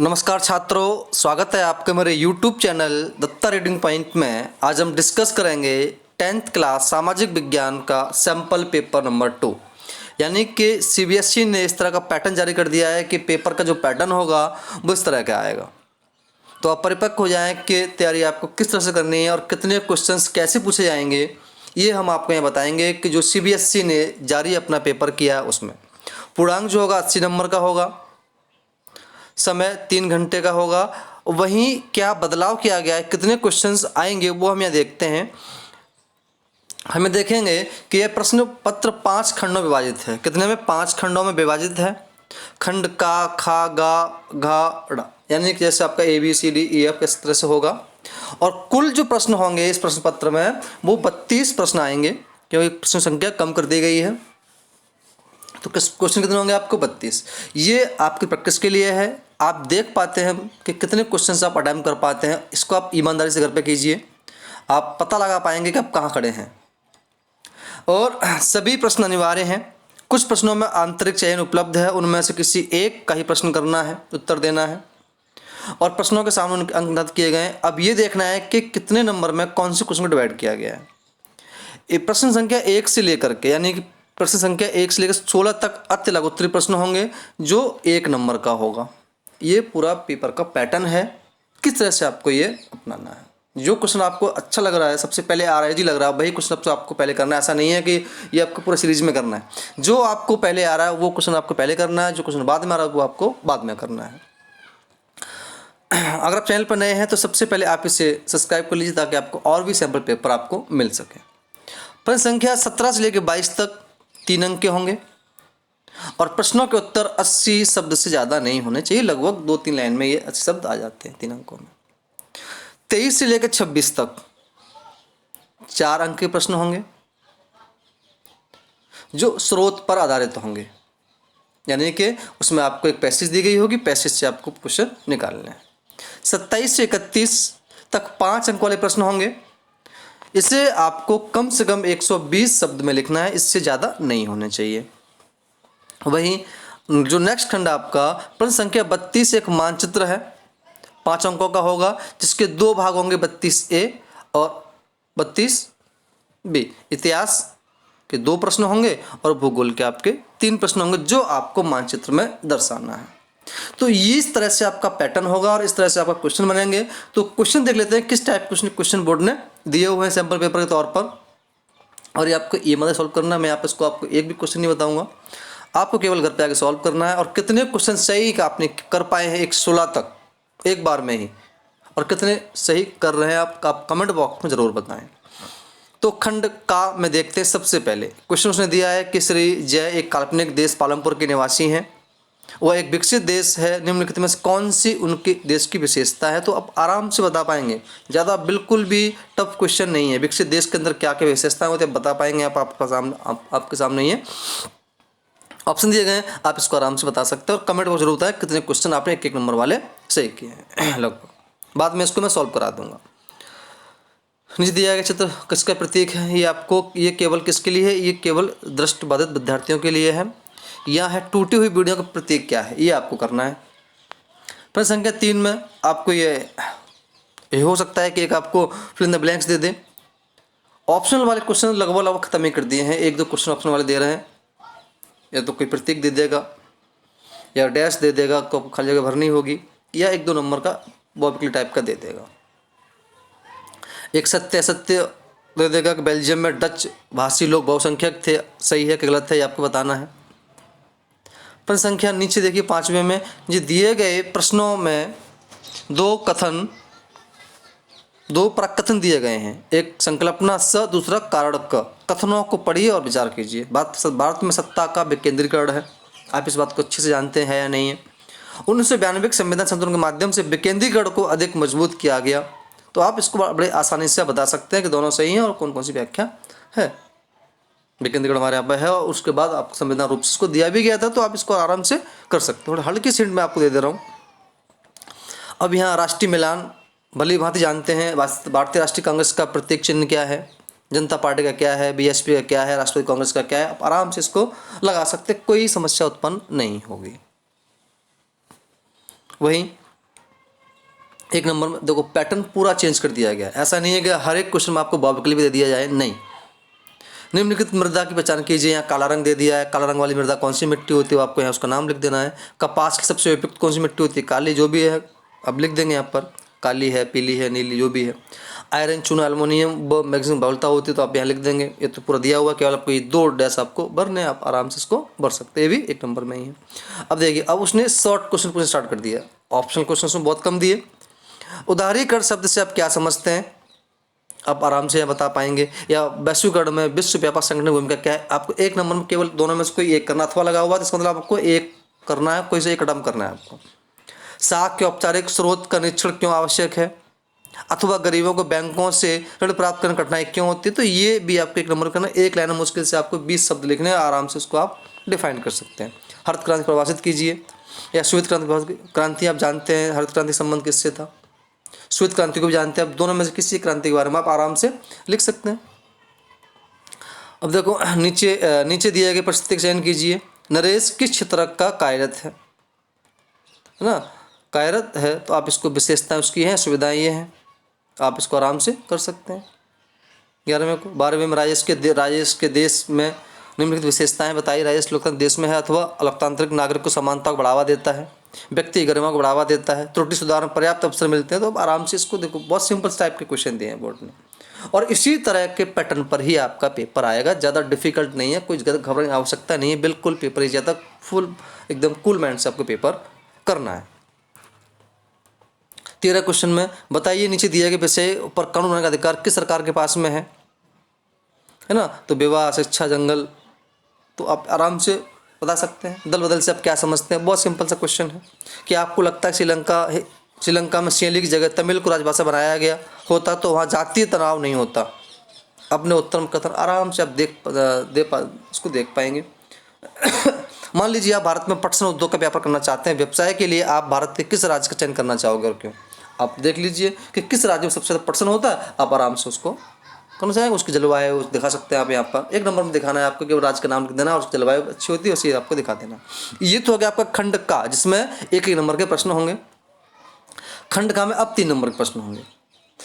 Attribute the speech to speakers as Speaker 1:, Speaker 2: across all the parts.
Speaker 1: नमस्कार छात्रों, स्वागत है आपके मेरे YouTube channel Datta reading point में। आज हम डिस्कस करेंगे 10th क्लास सामाजिक विज्ञान का सैम्पल पेपर नंबर 2। यानी कि CBSE ने इस तरह का पैटर्न जारी कर दिया है कि पेपर का जो पैटर्न होगा वो इस तरह का आएगा। तो आप परिपक्व हो जाएं कि तैयारी आपको किस तरह से करनी है और कितने क्वेश्चंस कैसे पूछे जाएंगे, ये हम आपको यहाँ बताएंगे कि जो CBSE ने जारी अपना पेपर किया है उसमें पूर्णांक जो होगा 80 नंबर का होगा, समय 3 घंटे का होगा। वहीं क्या बदलाव किया गया है, कितने क्वेश्चंस आएंगे वो हम यहाँ देखते हैं। हमें देखेंगे कि यह प्रश्न पत्र 5 खंडों में विभाजित है। कितने में? 5 खंडों में विभाजित है। खंड का, खा, गा, घा, ड़ा, यानी कि जैसे आपका ABCDEF इस तरह से होगा। और कुल जो प्रश्न होंगे इस प्रश्न पत्र में वो 32 प्रश्न आएंगे, क्योंकि प्रश्न संख्या कम कर दी गई है। तो क्वेश्चन कितने होंगे आपको? 32। ये आपकी प्रैक्टिस के लिए है। आप देख पाते हैं कि कितने क्वेश्चंस आप अटेम्प्ट कर पाते हैं। इसको आप ईमानदारी से घर पे कीजिए, आप पता लगा पाएंगे कि आप कहाँ खड़े हैं। और सभी प्रश्न अनिवार्य हैं। कुछ प्रश्नों में आंतरिक चयन उपलब्ध है, उनमें से किसी एक का ही प्रश्न करना है, उत्तर देना है। और प्रश्नों के सामने उनके अंक निर्धारित किए गए हैं। अब ये देखना है कि कितने नंबर में कौन से क्वेश्चन को डिवाइड किया गया है। ये प्रश्न संख्या 1 से लेकर के, यानी कि प्रश्न संख्या 1 से लेकर 16 तक अति लघु उत्तरीय प्रश्न होंगे जो 1 नंबर का होगा। ये पूरा पेपर का पैटर्न है, किस तरह से आपको ये अपनाना है। जो क्वेश्चन आपको अच्छा लग रहा है, सबसे पहले आ रहा है, जी लग रहा है, वही क्वेश्चन सबसे आपको पहले करना है। ऐसा नहीं है कि ये आपको पूरा सीरीज में करना है। जो आपको पहले आ रहा है वो क्वेश्चन आपको पहले करना है, जो क्वेश्चन बाद में आ रहा है वो आपको बाद में करना है। अगर आप चैनल पर नए हैं तो सबसे पहले आप इसे सब्सक्राइब कर लीजिए ताकि आपको और भी सैम्पल पेपर आपको मिल सके। प्रश्न संख्या 17 से लेकर 22 तक 3 अंक के होंगे और प्रश्नों के उत्तर 80 शब्द से ज़्यादा नहीं होने चाहिए। लगभग 2-3 लाइन में ये 80 शब्द आ जाते हैं 3 अंकों में। 23 से लेकर 26 तक 4 अंक के प्रश्न होंगे जो स्रोत पर आधारित होंगे, यानी कि उसमें आपको एक पैसेज दी गई होगी, पैसेज से आपको क्वेश्चन निकालने हैं। 27 से 31 तक 5 अंक वाले प्रश्न होंगे। इसे आपको कम से कम 120 शब्द में लिखना है, इससे ज़्यादा नहीं होने चाहिए। वहीं जो नेक्स्ट खंड आपका प्रश्न संख्या 32 एक मानचित्र है, 5 अंकों का होगा, जिसके 2 भाग होंगे, 32A और 32B। इतिहास के 2 प्रश्न होंगे और भूगोल के आपके 3 प्रश्न होंगे जो आपको मानचित्र में दर्शाना है। तो ये इस तरह से आपका पैटर्न होगा और इस तरह से आपका क्वेश्चन बनेंगे। तो क्वेश्चन देख लेते हैं किस टाइप के क्वेश्चन बोर्ड ने दिए हुए हैं सैम्पल पेपर के तौर पर, और ये आपको ईमेल सॉल्व करना है। मैं आप इसको आपको एक भी क्वेश्चन नहीं बताऊंगा, आपको केवल घर पे आके सॉल्व करना है। और कितने क्वेश्चन सही का आपने कर पाए हैं 116 तक एक बार में ही, और कितने सही कर रहे हैं आप कमेंट बॉक्स में ज़रूर बताएं। तो खंड का में देखते हैं। सबसे पहले क्वेश्चन उसने दिया है कि श्री जय एक काल्पनिक देश पालमपुर के निवासी हैं, वह एक विकसित देश है, निम्नलिखित में से कौन सी उनके देश की विशेषता है। तो आप आराम से बता पाएंगे, ज़्यादा बिल्कुल भी टफ क्वेश्चन नहीं है। विकसित देश के अंदर क्या क्या विशेषताएं होती है बता पाएंगे आप, आपके सामने ही है, ऑप्शन दिए गए हैं, आप इसको आराम से बता सकते हैं। और कमेंट बॉक्स जरूर बताएं कितने क्वेश्चन आपने 1-1 नंबर वाले सही किए हैं लगभग। बाद में इसको मैं सॉल्व करा दूंगा। नीचे दिया गया चित्र किसका प्रतीक है? ये आपको, ये केवल किसके लिए है? ये केवल दृष्टिबाधित विद्यार्थियों के लिए है। यह है टूटी हुई वीडियो का प्रतीक क्या है, ये आपको करना है। प्रश्न संख्या 3 में आपको ये हो सकता है कि एक आपको फिल इन द ब्लैंक्स दे दें। ऑप्शनल वाले क्वेश्चन लगभग खत्म ही कर दिए हैं। 1-2 क्वेश्चन ऑप्शनल वाले दे रहे हैं, या तो कोई प्रतीक दे देगा या डैश दे देगा, को खाली जगह भरनी होगी, या 1-2 नंबर का बॉबिकली टाइप का दे देगा। एक सत्य दे देगा कि बेल्जियम में डच भाषी लोग बहुसंख्यक थे, सही है कि गलत है, ये आपको बताना है। प्रश्न संख्या नीचे देखिए 5वें में, जो दिए गए प्रश्नों में 2 प्रकथन दिए गए हैं, एक संकल्पना स, दूसरा कारण क। कथनों को पढ़िए और विचार कीजिए। भारत में सत्ता का विकेंद्रीकरण है, आप इस बात को अच्छे से जानते हैं या नहीं है। 1992 के संविधान संशोधन के माध्यम से विकेंद्रीकरण को अधिक मजबूत किया गया। तो आप इसको बड़े आसानी से बता सकते हैं कि दोनों सही हैं और कौन कौन सी व्याख्या है। विकेंद्रीकरण हमारे यहाँ पर है और उसके बाद आपको संविधान रूप से इसको दिया भी गया था, तो आप इसको आराम से कर सकते हो। थोड़ा हल्की सी हिंट मैं आपको दे दे रहा हूँ। अब यहाँ राष्ट्रीय मिलान भली भांति जानते हैं। भारतीय राष्ट्रीय कांग्रेस का प्रतीक चिन्ह क्या है, जनता पार्टी का क्या है, BSP का क्या है, राष्ट्रवादी कांग्रेस का क्या है, आप आराम से इसको लगा सकते, कोई समस्या उत्पन्न नहीं होगी। वहीं एक नंबर में देखो पैटर्न पूरा चेंज कर दिया गया है। ऐसा नहीं है कि हर एक क्वेश्चन में आपको बावकली भी दे दिया जाए, नहीं। निम्नलिखित मृदा की पहचान कीजिए। यहाँ काला रंग दे दिया है, काला रंग वाली मृदा कौन सी मिट्टी होती है, आपको यहाँ उसका नाम लिख देना है। कपास की सबसे उपयुक्त कौन सी मिट्टी होती है, काली, जो भी है अब लिख देंगे यहाँ पर, काली है, पीली है, नीली, जो भी है। आयरन, चूना, एल्युमिनियम व मैक्सिमम बहुलता होती है, तो आप यहाँ लिख देंगे। ये तो पूरा दिया हुआ, केवल आपको ये 2 डैश आपको भरने, आप आराम से इसको भर सकते हैं, ये भी 1 नंबर में ही है। अब देखिए, अब उसने शॉर्ट क्वेश्चन पूछना स्टार्ट कर दिया। ऑप्शनल क्वेश्चन उसमें बहुत कम दिए। उदारीकरण शब्द से आप क्या समझते हैं, आप आराम से बता पाएंगे। या वैश्वीकरण में विश्व व्यापार संगठन की भूमिका क्या है, आपको 1 नंबर में केवल दोनों में से कोई एक करना। अथवा लगा हुआ है, इसका मतलब आपको एक करना है, कोई से एक कदम करना है आपको। साख के औपचारिक स्रोत का निरीक्षण क्यों आवश्यक है, अथवा गरीबों को बैंकों से ऋण प्राप्त करने में कठिनाई क्यों होती है, तो ये भी आपको 1 नंबर करना। एक लाइन में मुश्किल से आपको 20 शब्द लिखने हैं, आराम से उसको आप डिफाइन कर सकते हैं। हरित क्रांति परिभाषित कीजिए। या श्वेत क्रांति आप जानते हैं, हरित क्रांति संबंध किससे था, श्वेत क्रांति को भी जानते हैं। अब दोनों में से किसी क्रांति के बारे में आप आराम से लिख सकते हैं। अब देखो नीचे दिए गए परिस्थिति का चयन कीजिए। नरेश किस क्षेत्र का कार्यरत है ना, कार्यरत है, तो आप इसको विशेषताएं उसकी हैं, सुविधाएं ये हैं, आप इसको आराम से कर सकते हैं। 11वें को 12वें में राजेश के देश में निम्नलिखित विशेषताएं बताई। राजेश लोकतंत्र देश में है अथवा लोकतांत्रिक नागरिक को समानता को बढ़ावा देता है, व्यक्ति गरिमा को बढ़ावा देता है, त्रुटि सुधार में पर्याप्त अवसर मिलते हैं। तो आराम से इसको देखो, बहुत सिंपल टाइप के क्वेश्चन दिए हैं बोर्ड ने, और इसी तरह के पैटर्न पर ही आपका पेपर आएगा। ज़्यादा डिफिकल्ट नहीं है, कुछ घबराने की आवश्यकता नहीं है, बिल्कुल पेपर ही ज़्यादा फुल एकदम कूल माइंड से आपको पेपर करना है। 13 क्वेश्चन में बताइए नीचे दिए गए विषय पर कानून बनाने का अधिकार किस सरकार के पास में है ना, तो विवाह, शिक्षा, जंगल, तो आप आराम से बता सकते हैं। दल बदल से आप क्या समझते हैं, बहुत सिंपल सा क्वेश्चन है। कि आपको लगता है श्रीलंका में सिंहली की जगह तमिल को राजभाषा बनाया गया होता तो वहाँ जातीय तनाव नहीं होता। अपने उत्तर में कथन आराम से आप उसको देख पाएंगे। मान लीजिए आप भारत में पटसन उद्योग का व्यापार करना चाहते हैं, व्यवसाय के लिए आप भारत के किस राज्य का चयन करना चाहोगे और क्यों, आप देख लीजिए कि किस राज्य में सबसे ज़्यादा पटसन होता है, आप आराम से उसको करना चाहेंगे। उसकी जलवायु दिखा सकते हैं आप यहाँ पर, 1 नंबर में दिखाना है आपको कि वो राज्य का नाम लिख देना और उसकी जलवायु अच्छी होती है उसी आपको दिखा देना। ये तो हो गया आपका खंड का, जिसमें 1-1 नंबर के प्रश्न होंगे। खंड खा में अब 3 नंबर के प्रश्न होंगे।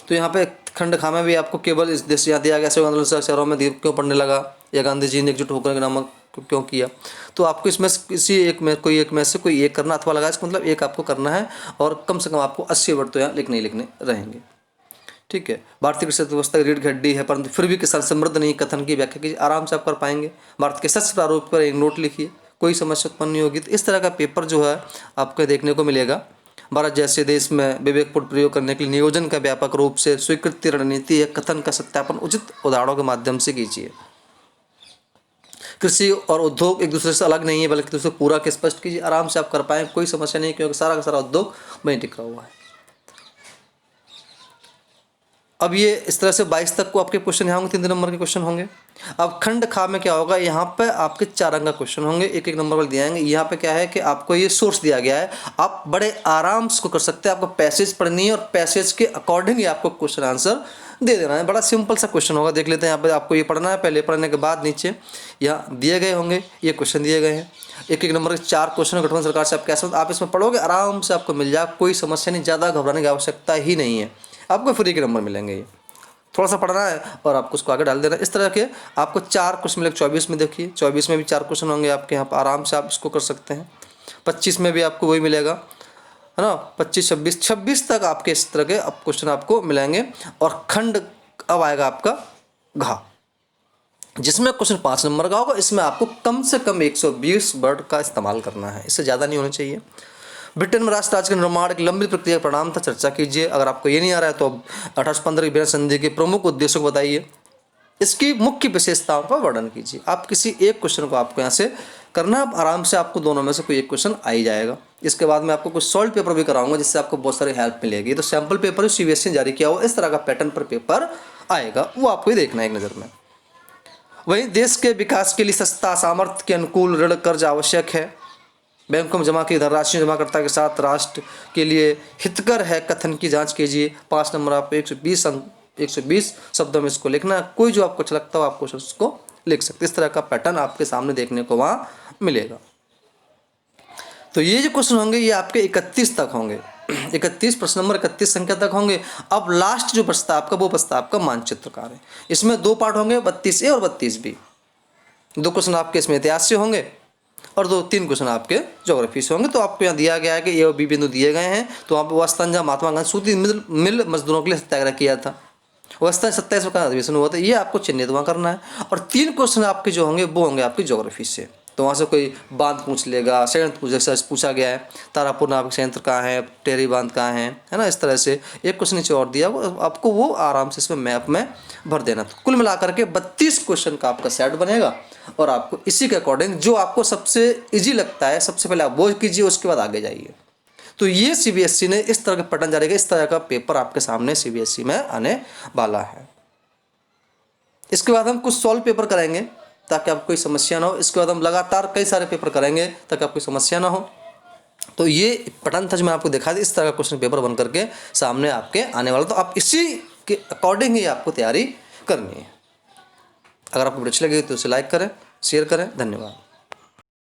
Speaker 1: तो यहाँ पे खंड खा में भी आपको केवल इस देश यहाँ दिया गया, शहरों में दीप क्यों पड़ने लगा, या गांधी जी ने एकजुट होकर नामक क्यों किया। तो आपको इसमें किसी एक में से कोई एक करना, अथवा लगा, इसका मतलब एक आपको करना है, और कम से कम आपको 80 वर्ड तो यहाँ लिखने रहेंगे। ठीक है। भारतीय कृषि व्यवस्था की रीढ़ की हड्डी है, परंतु फिर भी किसान समृद्ध नहीं, कथन की व्याख्या कीजिए, आराम से आप कर पाएंगे। भारत के शस्य प्रारूप पर एक नोट लिखिए, कोई समस्या उत्पन्न नहीं होगी। तो इस तरह का पेपर जो है आपको देखने को मिलेगा। भारत जैसे देश में विवेकपूर्ण प्रयोग करने के लिए नियोजन का व्यापक रूप से स्वीकृत रणनीति है, कथन का सत्यापन उचित उदाहरणों के माध्यम से कीजिए। कृषि और उद्योग एक दूसरे से अलग नहीं है, बल्कि दूसरे पूरा के स्पष्ट कीजिए, आराम से आप कर पाएंगे, कोई समस्या नहीं, क्योंकि सारा का सारा उद्योग वहीं टिका हुआ है। अब ये इस तरह से 22 तक को आपके क्वेश्चन यहाँ होंगे, 3 नंबर के क्वेश्चन होंगे। अब खंड खा में क्या होगा, यहाँ पे आपके 4 अंक का क्वेश्चन होंगे, 1-1 नंबर पर दिए जाएंगे। यहाँ पे क्या है कि आपको ये सोर्स दिया गया है, आप बड़े आराम से कर सकते हैं। आपको पैसेज पढ़नी है और पैसेज के अकॉर्डिंग ही आपको क्वेश्चन आंसर दे देना है। बड़ा सिंपल सा क्वेश्चन होगा, देख लेते हैं। यहाँ पे आपको ये पढ़ना है, पहले पढ़ने के बाद नीचे यहाँ दिए गए होंगे, ये क्वेश्चन दिए गए हैं। 1-1 नंबर के 4 क्वेश्चन गठबंधन सरकार से आप कैसे, आप इसमें पढ़ोगे आराम से आपको मिल जाए, कोई समस्या नहीं, ज़्यादा घबराने की आवश्यकता ही नहीं है, आपको फ्री के नंबर मिलेंगे। ये थोड़ा सा पढ़ना है और आपको उसको आगे डाल देना है। इस तरह के आपको 4 क्वेश्चन मिलेंगे। 24 में देखिए, 24 में भी 4 क्वेश्चन होंगे आपके यहाँ पर, आराम से आप इसको कर सकते हैं। 25 में भी आपको वही मिलेगा, है ना, 25, 26 तक आपके इस तरह के अब क्वेश्चन आपको मिलेंगे। और खंड अब आएगा आपका घा, जिसमें क्वेश्चन 5 नंबर का होगा। इसमें आपको कम से कम 120 वर्ड का इस्तेमाल करना है, इससे ज़्यादा नहीं होना चाहिए। ब्रिटेन में राष्ट्र राज्य का निर्माण एक लंबी प्रक्रिया का परिणाम था, चर्चा कीजिए। अगर आपको ये नहीं आ रहा है तो 1815 की वियना संधि के प्रमुख उद्देश्यों को बताइए, इसकी मुख्य विशेषताओं का वर्णन कीजिए। आप किसी एक क्वेश्चन को आपको यहाँ से करना है, आराम से आपको दोनों में से कोई एक क्वेश्चन आ ही जाएगा। इसके बाद मैं आपको कुछ सॉल्व पेपर भी कराऊंगा, जिससे आपको बहुत सारी हेल्प मिलेगी। तो सैम्पल पेपर CBSE ने जारी किया हुआ इस तरह का पैटर्न पर पेपर आएगा, वो आपको ही देखना है एक नज़र में। वहीं देश के विकास के लिए सस्ता, सामर्थ्य के अनुकूल ऋण कर्ज आवश्यक है। बैंकों में जमा की धनराशि जमाकर्ता के साथ राष्ट्र के लिए हितकर है, कथन की जांच कीजिए। 5 नंबर आपको 120 शब्दों में इसको लिखना है। कोई जो आपको अच्छा लगता हो आपको उसको लिख सकते। इस तरह का पैटर्न आपके सामने देखने को वहाँ मिलेगा। तो ये जो क्वेश्चन होंगे ये आपके 31 तक होंगे। 31 प्रश्न नंबर 31 संख्या तक होंगे। अब लास्ट जो बचता है आपका वो बचता है आपका मानचित्रकार है। इसमें 2 पार्ट होंगे, 32A और 32B। 2 क्वेश्चन आपके इसमें इतिहास से होंगे और 3 क्वेश्चन आपके ज्योग्राफी से होंगे। तो आपको यहाँ दिया गया है कि ए और बी बिंदु दिए गए हैं। तो वहाँ पर वह स्थान जहाँ महात्मा गांधी सूती मिल मजदूरों के लिए सत्याग्रह किया था, वह स्थान 27 का अधिवेशन हुआ था, ये आपको चिन्हित वहाँ करना है। और 3 क्वेश्चन आपके जो होंगे वो होंगे आपकी ज्योग्राफी से। तो वहाँ से कोई बांध पूछ लेगा, संयंत्र जैसे पूछा गया है तारापुर नामक संयंत्र कहाँ है, टेहरी बांध कहाँ है ना, इस तरह से एक क्वेश्चन नीचे और दिया, आपको वो आराम से इसमें मैप में भर देना। तो कुल मिलाकर के 32 क्वेश्चन का आपका सेट बनेगा और आपको इसी के अकॉर्डिंग जो आपको सबसे ईजी लगता है सबसे पहले आप वो कीजिए, उसके बाद आगे जाइए। तो ये सीबीएसई ने इस तरह के पैटर्न जारी किया, इस तरह का पेपर आपके सामने सीबीएसई में आने वाला है। इसके बाद हम कुछ सॉल्व पेपर करेंगे ताकि आपको कोई समस्या ना हो। इसके बाद हम लगातार कई सारे पेपर करेंगे ताकि आपको कोई समस्या ना हो। तो ये पैटर्न था जो मैं आपको दिखा दी, इस तरह का क्वेश्चन पेपर बन करके सामने आपके आने वाला। तो आप इसी के अकॉर्डिंग ही आपको तैयारी करनी है। अगर आपको वीडियो अच्छी लगी तो उसे लाइक करें, शेयर करें। धन्यवाद।